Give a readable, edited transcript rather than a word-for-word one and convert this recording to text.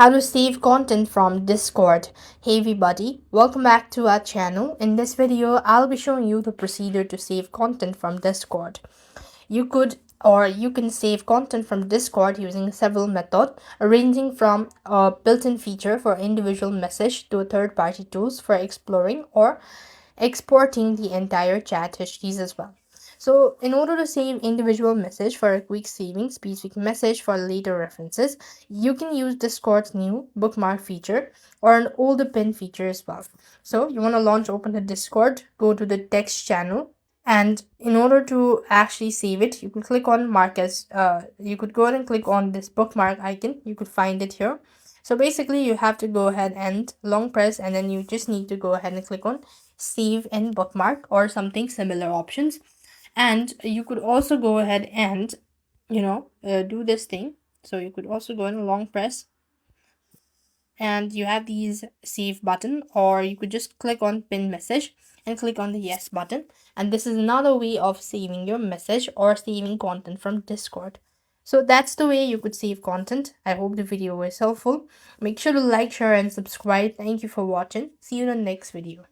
How to save content from Discord. Hey everybody, welcome back to our channel. In this video, I'll be showing you the procedure to save content from Discord. You can save content from Discord using several methods, ranging from a built-in feature for individual message to third-party tools for exploring or exporting the entire chat histories as well. So in order to save individual message for a quick saving, specific message for later references, you can use Discord's new bookmark feature or an older pin feature as well. So you want to open the Discord, go to the text channel, and in order to actually save it, you could click on mark as you could go ahead and click on this bookmark icon. You could find it here. So basically you have to go ahead and long press, and then you just need to go ahead and click on save and bookmark or something similar options. And you could also go ahead and do this thing. So you could also go and long press, and you have these save button, or you could just click on pin message and click on the yes button, and this is another way of saving your message or saving content from Discord. So that's the way you could save content. I hope the video was helpful. Make sure to like, share, and subscribe. Thank you for watching. See you in the next video.